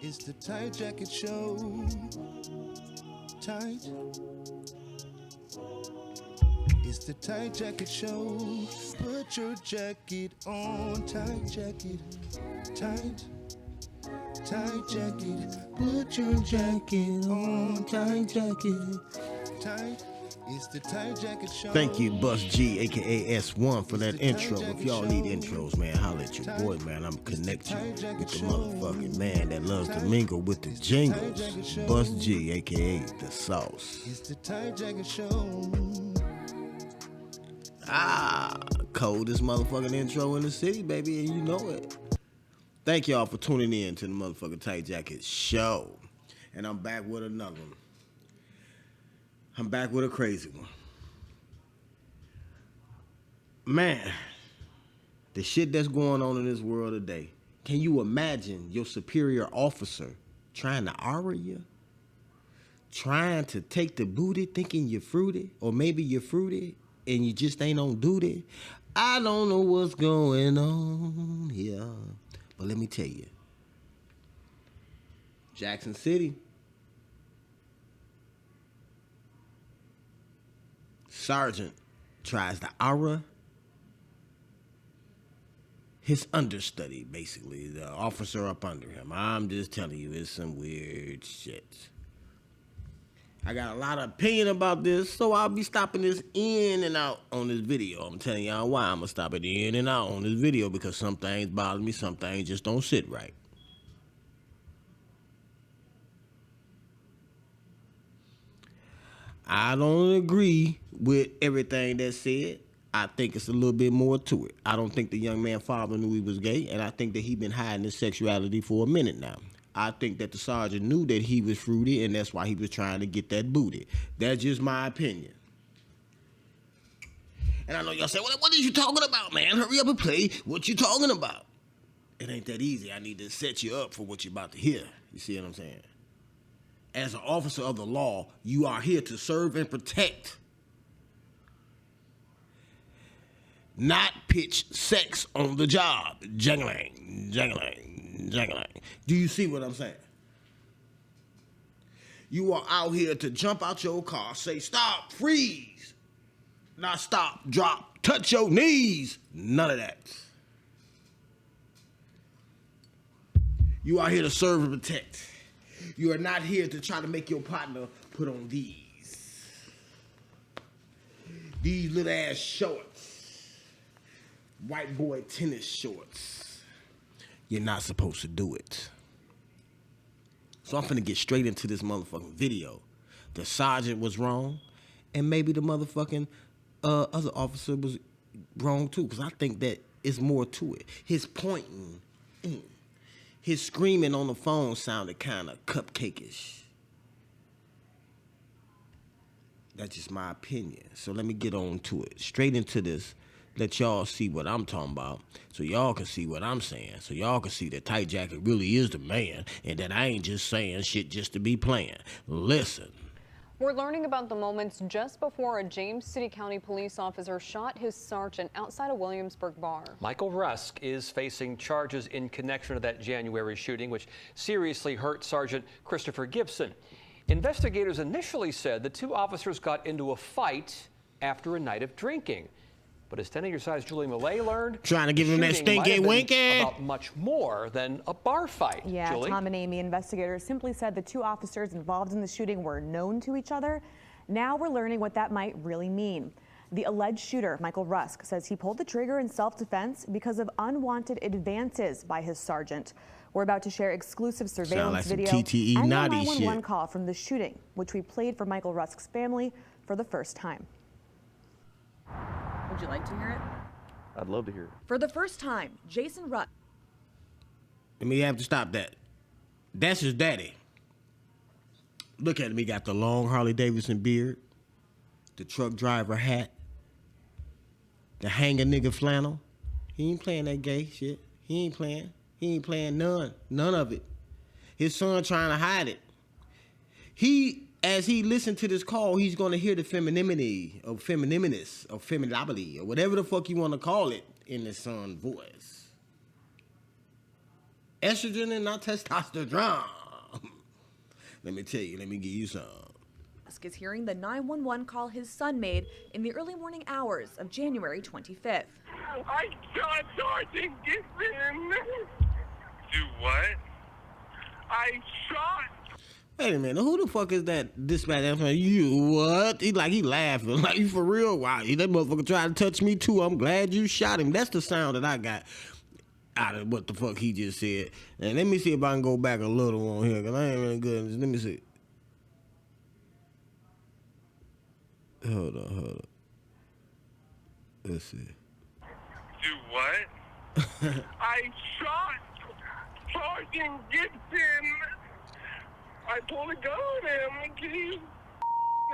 It's the Tight Jacket Show. Tight. It's the Tight Jacket Show. Put your jacket on. Tight jacket. Tight. Tight jacket. Put your jacket on. Tight jacket. Tight. It's the Tight Jacket Show. Thank you, Bus G, aka S1, for that intro. If y'all need intros, man, holla at your boy, man. I'm connect you with the motherfucking man that loves to mingle with the jingles. Bus G, aka the sauce. It's the Tight Jacket Show. Coldest motherfucking intro in the city, baby, and you know it. Thank y'all for tuning in to the motherfucking Tight Jacket Show. And I'm back with another one. I'm back with a crazy one. Man, the shit that's going on in this world today. Can you imagine your superior officer trying to aura you? Trying to take the booty, thinking you're fruity? Or maybe you're fruity and you just ain't on duty? I don't know what's going on here. But let me tell you. Jackson City. Sergeant tries to aura his understudy, basically, the officer up under him. I'm just telling you, it's some weird shit. I got a lot of opinion about this, so I'll be stopping this in and out on this video. I'm telling y'all why I'm going to stop it in and out on this video, because some things bother me, some things just don't sit right. I don't agree with everything that's said. I think it's a little bit more to it. I don't think the young man's father knew he was gay, and I think that he been hiding his sexuality for a minute now. I think that the sergeant knew that he was fruity, and that's why he was trying to get that booty. That's just my opinion. And I know y'all say, well, what are you talking about, man? Hurry up and play what you talking about. It ain't that easy. I need to set you up for what you're about to hear. You see what I'm saying? As an officer of the law, you are here to serve and protect. Not pitch sex on the job. Jangling, jangling, jangling. Do you see what I'm saying? You are out here to jump out your car, say stop, freeze. Not stop, drop, touch your knees. None of that. You are here to serve and protect. You are not here to try to make your partner put on these little ass shorts. White boy tennis shorts. You're not supposed to do it. So I'm finna get straight into this motherfucking video. The sergeant was wrong, and maybe the motherfucking other officer was wrong too, because I think that it's more to it. His pointing, his screaming on the phone sounded kind of cupcake-ish. That's just my opinion. So let me get on to it. Straight into this. Let y'all see what I'm talking about, so y'all can see what I'm saying, so y'all can see that Tight Jacket really is the man, and that I ain't just saying shit just to be playing. Listen. We're learning about the moments just before a James City County police officer shot his sergeant outside a Williamsburg bar. Michael Rusk is facing charges in connection to that January shooting, which seriously hurt Sergeant Christopher Gibson. Investigators initially said the two officers got into a fight after a night of drinking. But as 10 of your size Julie Millay learned, trying to give him that stinky winky about much more than a bar fight. Yeah, Julie? Tom and Amy, investigators simply said the two officers involved in the shooting were known to each other. Now we're learning what that might really mean. The alleged shooter, Michael Rusk, says he pulled the trigger in self-defense because of unwanted advances by his sergeant. We're about to share exclusive surveillance video TTE and a naughty 911 shit. call from the shooting, which we played for Michael Rusk's family for the first time. Would you like to hear it? I'd love to hear it. For the first time, Jason Rusk. Let me have to stop that. That's his daddy. Look at him. He got the long Harley Davidson beard, the truck driver hat, the hanger nigga flannel. He ain't playing that gay shit. He ain't playing. He ain't playing none of it. His son trying to hide it. As he listened to this call, he's going to hear the femininity, or femininity, or whatever the fuck you want to call it in his son's voice. estrogen and not testosterone. Let me tell you, let me give you some. Rusk is hearing the 911 call his son made in the early morning hours of January 25th. I shot Sergeant Gibson. Do what? I shot. Wait a minute, who the fuck is that dispatch? You what? He laughing. Like, you for real? Wow, that motherfucker tried to touch me too. I'm glad you shot him. That's the sound that I got out of what the fuck he just said. And let me see if I can go back a little on here, because I ain't really good. Let me see. Hold on. Let's see. Do what? I shot Sergeant Gibson. I pulled a gun on him.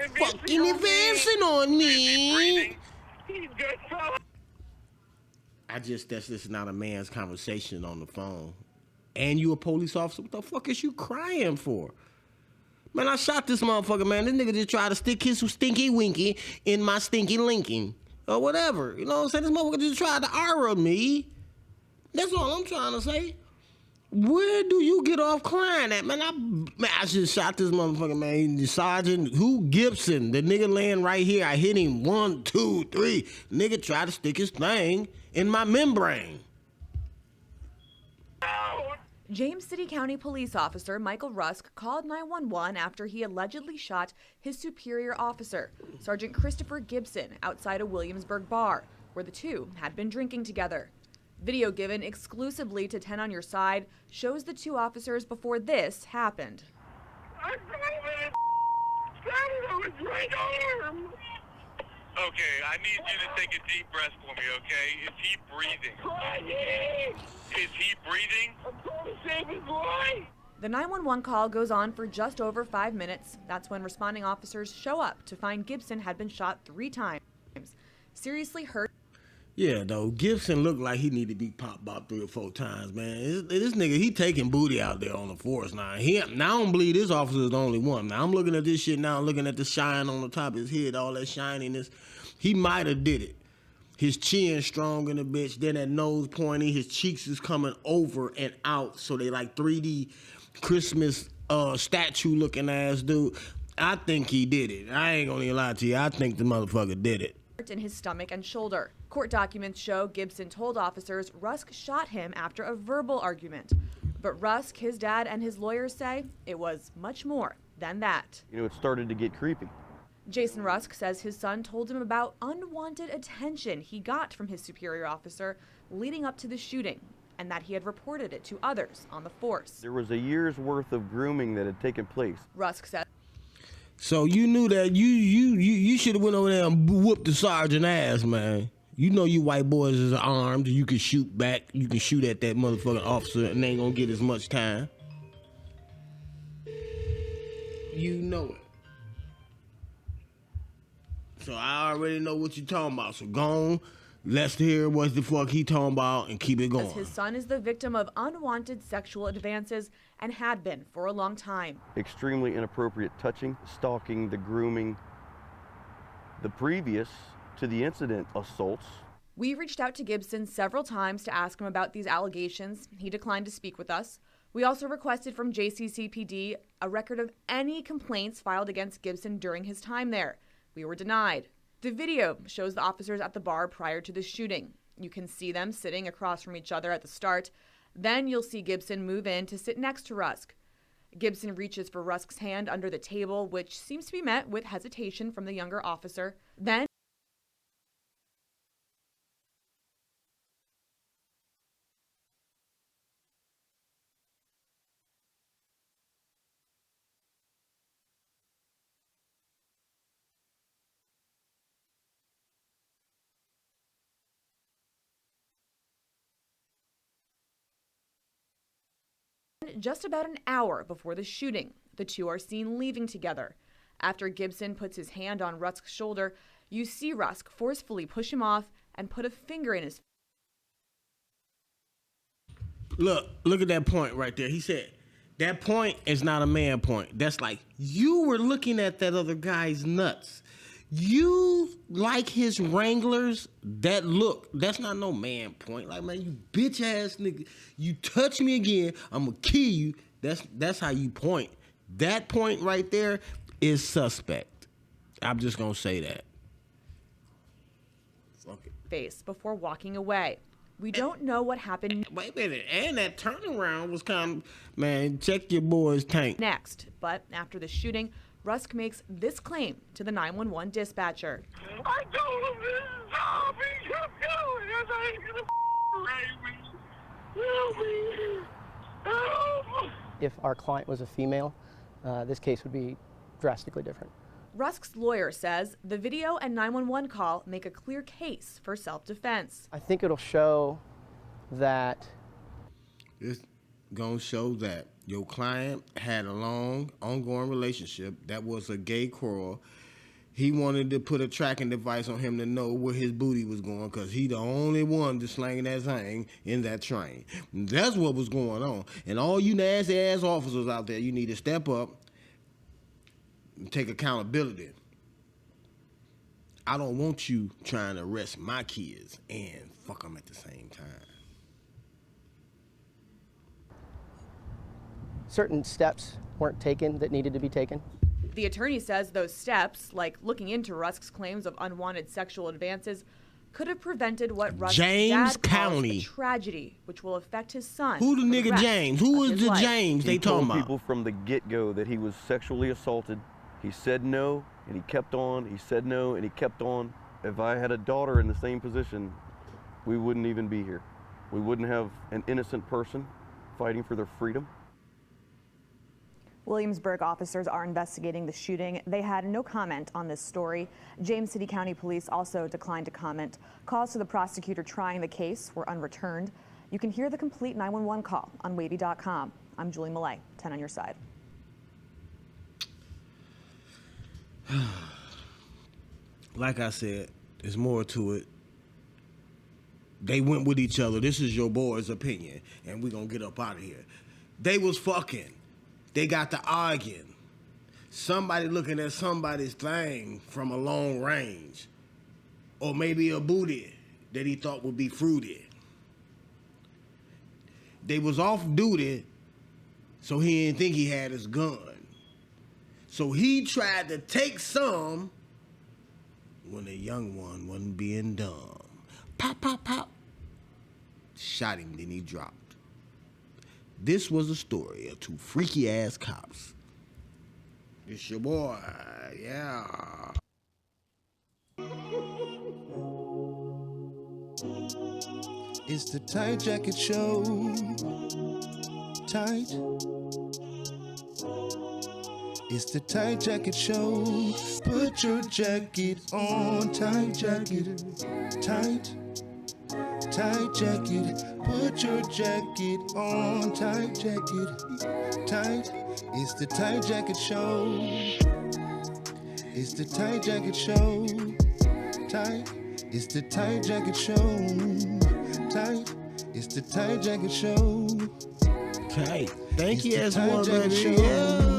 He's fucking advancing on me. He's just that's just not a man's conversation on the phone. And you a police officer? What the fuck is you crying for? Man, I shot this motherfucker, man. This nigga just tried to stick his stinky winky in my stinky linking. Or whatever. You know what I'm saying? This motherfucker just tried to R me. That's all I'm trying to say. Where do you get off crying at, man? I just shot this motherfucker, man. The Sergeant Gibson, the nigga laying right here. I hit him 1, 2, 3. Nigga tried to stick his thing in my membrane. James City County police officer Michael Rusk called 911 after he allegedly shot his superior officer, Sergeant Christopher Gibson, outside a Williamsburg bar, where the two had been drinking together. Video given exclusively to 10 on Your Side shows the two officers before this happened. I shot him on his right arm. Okay, I need you to take a deep breath for me, okay? Is he breathing? Trying. Is he breathing? I'm trying to save his life. The 911 call goes on for just over 5 minutes. That's when responding officers show up to find Gibson had been shot 3 times, seriously hurt. Yeah, though, Gibson looked like he need to be popped about 3 or 4 times, man. This nigga, he taking booty out there on the force now. Now I don't believe this officer is the only one. Now I'm looking at this shit now, looking at the shine on the top of his head, all that shininess. He might have did it. His chin strong in the bitch, then that nose pointy, his cheeks is coming over and out, so they like 3D Christmas statue looking ass dude. I think he did it. I ain't gonna even lie to you. I think the motherfucker did it. In his stomach and shoulder. Court documents show Gibson told officers Rusk shot him after a verbal argument. But Rusk, his dad, and his lawyers say it was much more than that. You know, it started to get creepy. Jason Rusk says his son told him about unwanted attention he got from his superior officer leading up to the shooting, and that he had reported it to others on the force. There was a year's worth of grooming that had taken place. Rusk said. So you knew that you should have went over there and whooped the sergeant ass, man. You know you white boys is armed. You can shoot back. You can shoot at that motherfucking officer and they ain't gonna get as much time. You know it. So I already know what you talking about. So go on. Let's hear what the fuck he talking about and keep it going. His son is the victim of unwanted sexual advances and had been for a long time. Extremely inappropriate touching, stalking, the grooming, the previous to the incident assaults. We reached out to Gibson several times to ask him about these allegations. He declined to speak with us. We also requested from JCCPD a record of any complaints filed against Gibson during his time there. We were denied. The video shows the officers at the bar prior to the shooting. You can see them sitting across from each other at the start. Then you'll see Gibson move in to sit next to Rusk. Gibson reaches for Rusk's hand under the table, which seems to be met with hesitation from the younger officer. Then just about an hour before the shooting, the two are seen leaving together. After Gibson puts his hand on Rusk's shoulder, you see Rusk forcefully push him off and put a finger in his face. Look at that point right there. He said, that point is not a man point. That's like, you were looking at that other guy's nuts. You like his Wranglers? That look, that's not no man point. Like, man, you bitch ass nigga, you touch me again, I'm gonna kill you. That's how you point. That point right there is suspect. I'm just gonna say that. Fuck it. Face before walking away. We don't know what happened Wait a minute, and that turnaround was kind of, man, check your boy's tank. next, but after the shooting, Rusk makes this claim to the 911 dispatcher. I told him this is all he kept going. I thought he was gonna rape me. Help me. Help. If our client was a female, this case would be drastically different. Rusk's lawyer says the video and 911 call make a clear case for self-defense. I think it'll show that It's gonna show that your client had a long, ongoing relationship that was a gay quarrel. He wanted to put a tracking device on him to know where his booty was going, because he the only one to slang that thing in that train. That's what was going on. And all you nasty ass officers out there, you need to step up and take accountability. I don't want you trying to arrest my kids and fuck them at the same time. certain steps weren't taken that needed to be taken. The attorney says those steps, like looking into Rusk's claims of unwanted sexual advances, could have prevented what Rusk's James dad calls County. a tragedy, which will affect his son. Who the for nigga rest James? Who of is his the life. James they He talking told about? people from the get-go that he was sexually assaulted. He said no, and he kept on. He said no, and he kept on. If I had a daughter in the same position, we wouldn't even be here. We wouldn't have an innocent person fighting for their freedom. Williamsburg officers are investigating the shooting. They had no comment on this story. James City County Police also declined to comment. Calls to the prosecutor trying the case were unreturned. You can hear the complete 911 call on wavy.com. I'm Julie Millay, 10 on your side. Like I said, there's more to it. They went with each other. This is your boy's opinion, and we're gonna get up out of here. They was fucking. They got to arguing. Somebody looking at somebody's thing from a long range. Or maybe a booty that he thought would be fruity. They was off duty, so he didn't think he had his gun. So he tried to take some when the young one wasn't being dumb. Pop, pop, pop. Shot him, then he dropped. This was a story of two freaky ass cops. It's your boy, yeah. It's the Tight Jacket Show. Tight. It's the Tight Jacket Show. Put your jacket on, tight jacket. Tight. Tight jacket. Put your jacket on, tight jacket. Tight. It's the Tight Jacket Show. It's the Tight Jacket Show. Tight. It's the Tight Jacket Show. Tight. It's the Tight Jacket Show. Okay. Thank It's you, the as Tight one, Jacket baby. Show. Yeah.